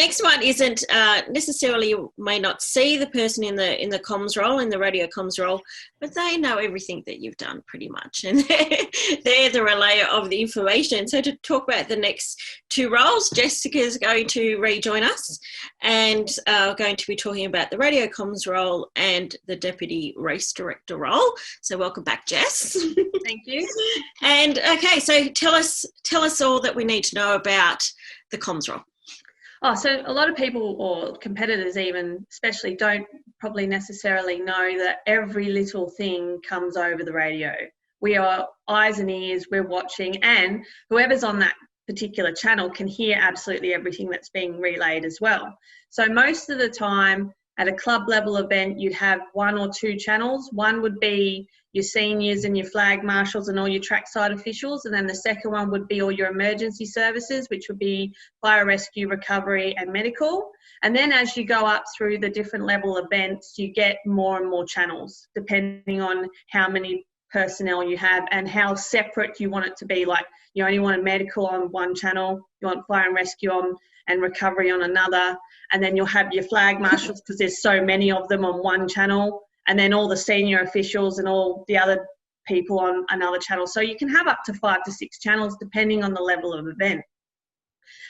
next one isn't necessarily, you may not see the person in the comms role, in the radio comms role, but they know everything that you've done pretty much, and they're the relayer of the information. So to talk about the next two roles, Jessica's going to rejoin us and going to be talking about the radio comms role and the deputy race director role. So welcome back, Jess. Thank you. And okay, so tell us all that we need to know about the comms role. Oh, so a lot of people, or competitors even, especially, don't probably necessarily know that every little thing comes over the radio. We are eyes and ears, we're watching, and whoever's on that particular channel can hear absolutely everything that's being relayed as well. So most of the time at a club level event, you'd have one or two channels. One would be your seniors and your flag marshals and all your trackside officials, and then the second one would be all your emergency services, which would be fire rescue, recovery and medical. And then as you go up through the different level events, you get more and more channels depending on how many personnel you have and how separate you want it to be. Like, you only want a medical on one channel, you want fire and rescue on and recovery on another, and then you'll have your flag marshals because there's so many of them on one channel, and then all the senior officials and all the other people on another channel. So you can have up to 5 to 6 channels depending on the level of event.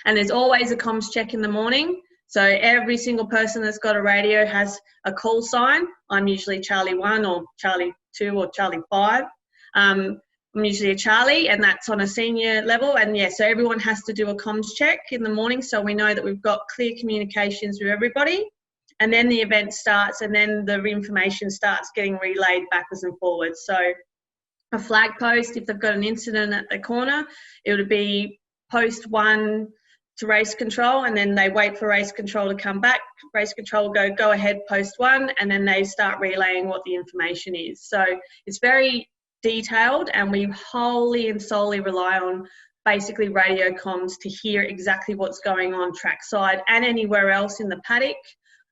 And there's always a comms check in the morning. So every single person that's got a radio has a call sign. I'm usually Charlie 1 or Charlie 2 or Charlie 5. I'm usually a Charlie, and that's on a senior level. And yeah, so everyone has to do a comms check in the morning, so we know that we've got clear communications with everybody. And then the event starts, and then the information starts getting relayed backwards and forwards. So a flag post, if they've got an incident at the corner, it would be post 1 to race control, and then they wait for race control to come back. Race control will go ahead, post 1, and then they start relaying what the information is. So it's very detailed, and we wholly and solely rely on basically radio comms to hear exactly what's going on trackside and anywhere else in the paddock,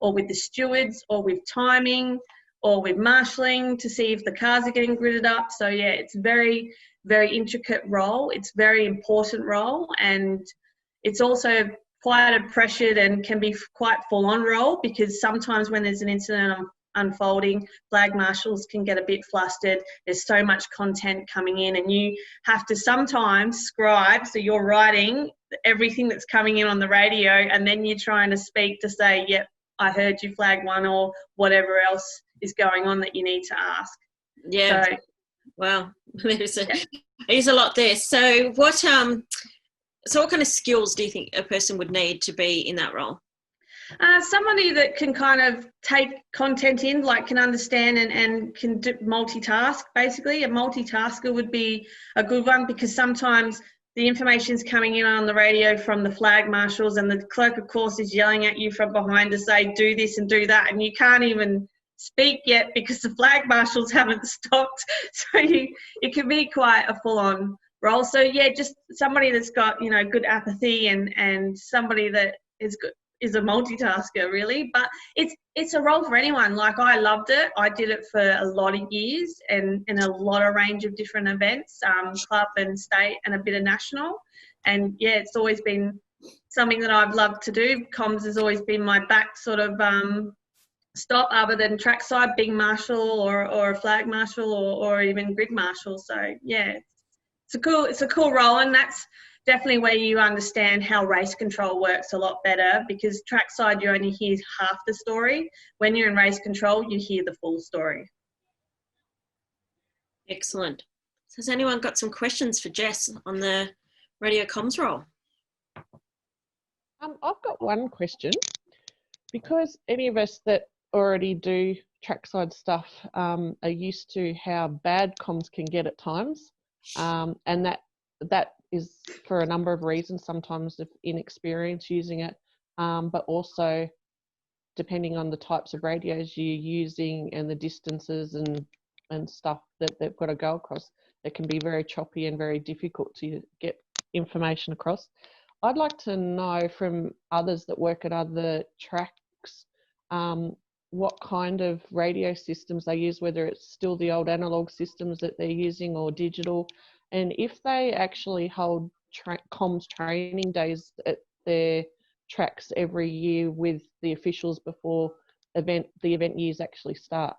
or with the stewards, or with timing, or with marshalling to see if the cars are getting gridded up. So yeah, it's very, very intricate role. It's very important role, and it's also quite a pressured and can be quite full-on role, because sometimes when there's an incident unfolding, flag marshals can get a bit flustered. There's so much content coming in, and you have to sometimes scribe, so you're writing everything that's coming in on the radio, and then you're trying to speak to say, yep, I heard you, flag 1, or whatever else is going on that you need to ask. Yeah. So, wow, there's a lot there. So what kind of skills do you think a person would need to be in that role? Somebody that can kind of take content in, like can understand and can multitask, basically. A multitasker would be a good one, because sometimes the information's coming in on the radio from the flag marshals, and the clerk of course is yelling at you from behind to say, do this and do that, and you can't even speak yet because the flag marshals haven't stopped. So it can be quite a full-on role. So yeah, just somebody that's got, you know, good apathy, and somebody that is a multitasker, really. But it's a role for anyone. Like, I loved it. I did it for a lot of years, and in a lot of range of different events, club and state and a bit of national. And yeah, it's always been something that I've loved to do. Comms has always been my back sort of stop, other than trackside, being marshal or a flag marshal or even grid marshal. So yeah, it's a cool role, and that's definitely where you understand how race control works a lot better, because trackside you only hear half the story. When you're in race control, you hear the full story. Excellent. So has anyone got some questions for Jess on the radio comms role? I've got one question. Because any of us that already do trackside stuff are used to how bad comms can get at times, and that is for a number of reasons, sometimes of inexperience using it, but also depending on the types of radios you're using and the distances and stuff that they've got to go across, it can be very choppy and very difficult to get information across. I'd like to know from others that work at other tracks what kind of radio systems they use, whether it's still the old analog systems that they're using or digital, and if they actually hold comms training days at their tracks every year with the officials before the event years actually start?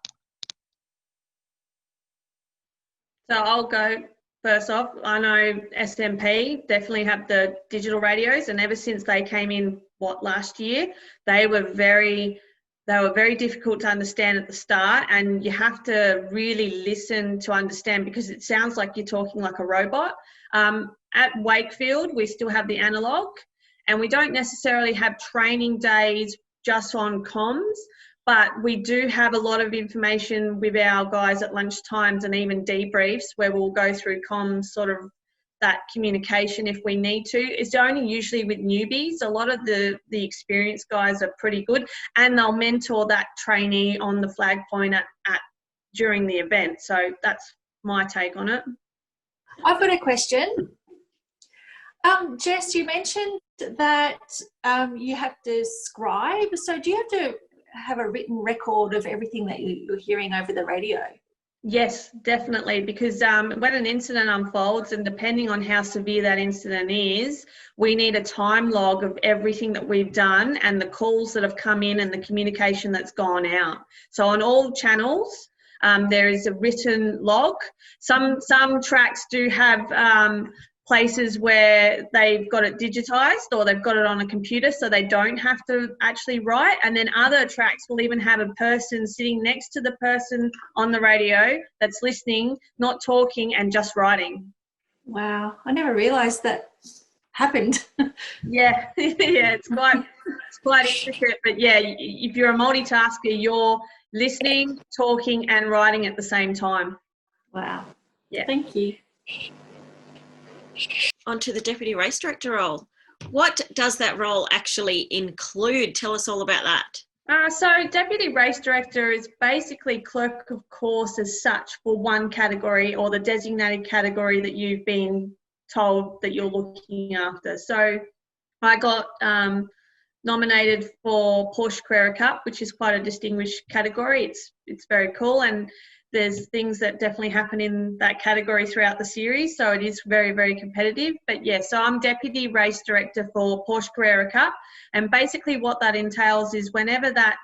So I'll go first off. I know SMP definitely have the digital radios, and ever since they came in, last year, they were very difficult to understand at the start, and you have to really listen to understand because it sounds like you're talking like a robot. At Wakefield, we still have the analog, and we don't necessarily have training days just on comms, but we do have a lot of information with our guys at lunch times and even debriefs where we'll go through comms, sort of that communication if we need to. It's only usually with newbies. A lot of the experienced guys are pretty good, and they'll mentor that trainee on the flag point at during the event. So that's my take on it. I've got a question. Jess, you mentioned that you have to scribe. So do you have to have a written record of everything that you're hearing over the radio? Yes, definitely, because when an incident unfolds, and depending on how severe that incident is, we need a time log of everything that we've done and the calls that have come in and the communication that's gone out. So on all channels, there is a written log. Some tracks do have places where they've got it digitized or they've got it on a computer so they don't have to actually write, and then other tracks will even have a person sitting next to the person on the radio that's listening, not talking and just writing. Wow, I never realized that happened. Yeah, yeah, it's quite intricate, but yeah, if you're a multitasker, you're listening, talking and writing at the same time. Wow. Yeah. Thank you. Onto the Deputy Race Director role. What does that role actually include? Tell us all about that. So Deputy Race Director is basically clerk of course as such for one category or the designated category that you've been told that you're looking after. So I got nominated for Porsche Carrera Cup, which is quite a distinguished category. It's very cool, and there's things that definitely happen in that category throughout the series, so it is very, very competitive. But yeah, so I'm Deputy Race Director for Porsche Carrera Cup, and basically what that entails is whenever that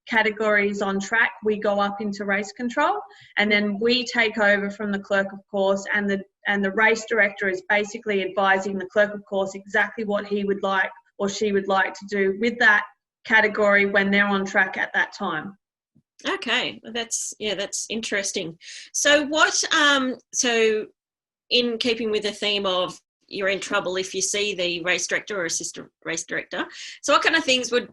category is on track, we go up into race control, and then we take over from the clerk of course, and the race director is basically advising the clerk of course exactly what he would like or she would like to do with that category when they're on track at that time. Okay, that's interesting. So so in keeping with the theme of you're in trouble if you see the race director or assistant race director, so what kind of things would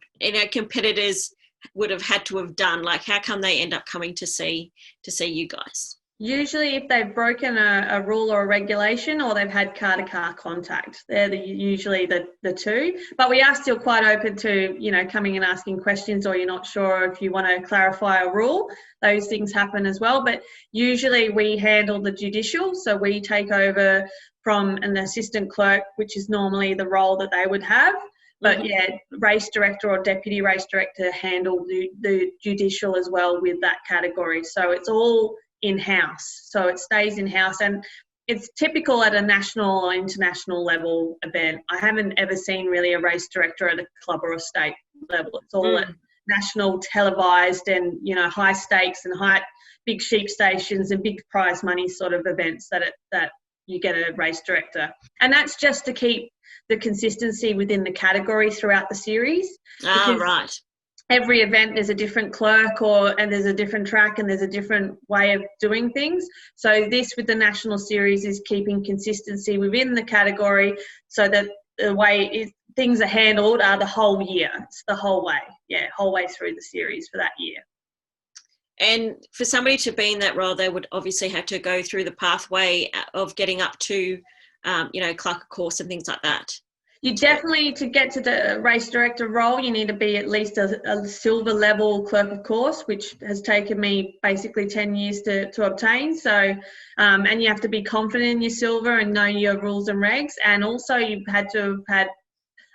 competitors would have had to have done? Like, how come they end up coming to see you guys? Usually if they've broken a rule or a regulation, or they've had car-to-car contact. They're usually the two. But we are still quite open to, coming and asking questions, or you're not sure if you want to clarify a rule. Those things happen as well. But usually we handle the judicial. So we take over from an assistant clerk, which is normally the role that they would have. But yeah, race director or deputy race director handle the judicial as well with that category. So it's all in-house, so it stays in-house, and it's typical at a national or international level event. I haven't ever seen really a race director at a club or a state level. It's all at national, televised, and high stakes and big sheep stations and big prize money sort of events that you get a race director, and that's just to keep the consistency within the category throughout the series. Right. Every event there's a different clerk and there's a different track and there's a different way of doing things. So this with the national series is keeping consistency within the category so that the way things are handled are the whole year. It's the whole way through the series for that year. And for somebody to be in that role, they would obviously have to go through the pathway of getting up to, clerk of course and things like that. You definitely, to get to the race director role, you need to be at least a silver level clerk of course, which has taken me basically 10 years to obtain. So, and you have to be confident in your silver and know your rules and regs. And also you've had to have had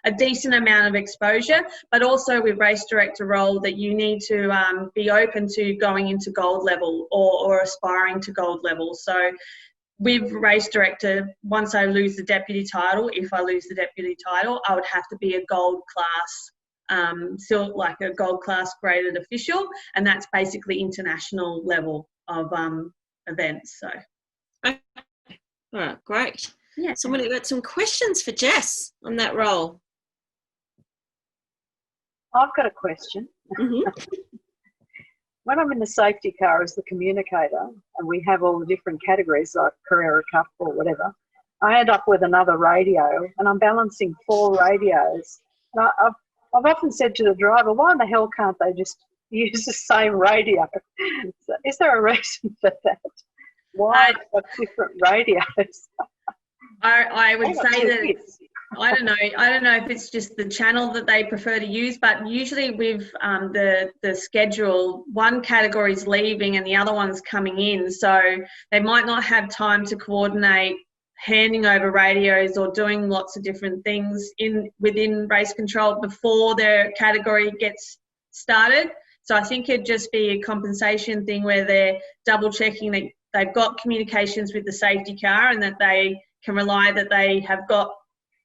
a decent amount of exposure, but also with race director role that you need to be open to going into gold level or aspiring to gold level. So with race director, once I lose the deputy title, if I lose the deputy title, I would have to be a gold class, still like a gold class graded official, and that's basically international level of events. So, all right, great. yeah. Somebody got some questions for Jess on that role. I've got a question. Mm-hmm. When I'm in the safety car as the communicator and we have all the different categories like Carrera Cup or whatever, I end up with another radio and I'm balancing 4 radios. And I've often said to the driver, why in the hell can't they just use the same radio? So is there a reason for that? Why have different radios? I would say that I don't know if it's just the channel that they prefer to use, but usually with the schedule, one category is leaving and the other one's coming in, so they might not have time to coordinate handing over radios or doing lots of different things within race control before their category gets started. So I think it'd just be a compensation thing where they're double checking that they've got communications with the safety car and that they can rely that they have got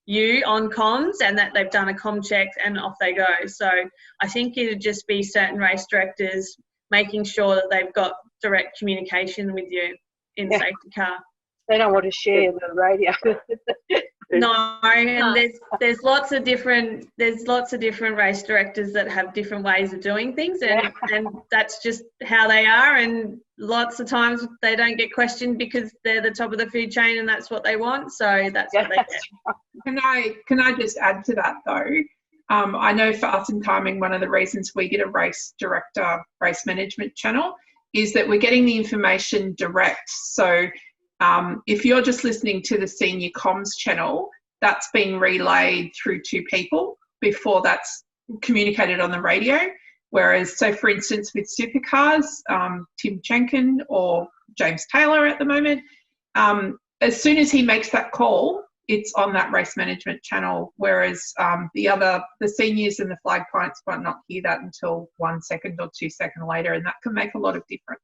you on comms and that they've done a comm check and off they go. So I think it'd just be certain race directors making sure that they've got direct communication with you in the safety car. They don't want to share the radio. No, and there's lots of different race directors that have different ways of doing things, and that's just how they are. And lots of times they don't get questioned because they're the top of the food chain and that's what they want. So that's what they get. Can I just add to that though? I know for us in Timing, one of the reasons we get a race director, race management channel is that we're getting the information direct. So if you're just listening to the senior comms channel, that's being relayed through 2 people before that's communicated on the radio. Whereas, so for instance, with supercars, Tim Jenkin or James Taylor at the moment, as soon as he makes that call, it's on that race management channel. Whereas the seniors and the flag points might not hear that until 1 second or 2 seconds later, and that can make a lot of difference.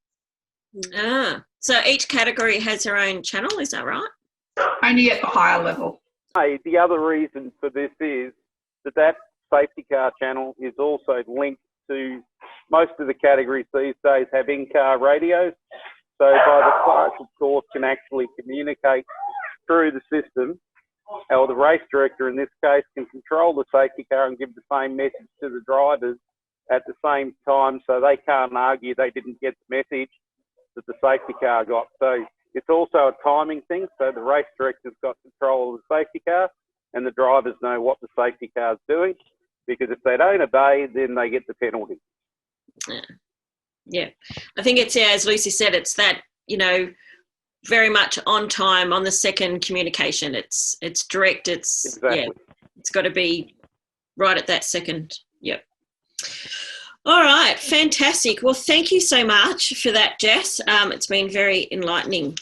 So each category has their own channel, is that right? Only at the higher level. Hey, the other reason for this is that safety car channel is also linked to most of the categories these days have in-car radios. So by the clerk, of course, can actually communicate through the system, or the race director in this case can control the safety car and give the same message to the drivers at the same time, so they can't argue they didn't get the message that the safety car got. So it's also a timing thing. So the race director's got control of the safety car and the drivers know what the safety car's doing, because if they don't obey, then they get the penalty. Yeah. I think it's, as Lucy said, it's that, very much on time on the second communication. It's direct. Exactly. It's got to be right at that second. Yep. All right, fantastic. Well, thank you so much for that, Jess. It's been very enlightening.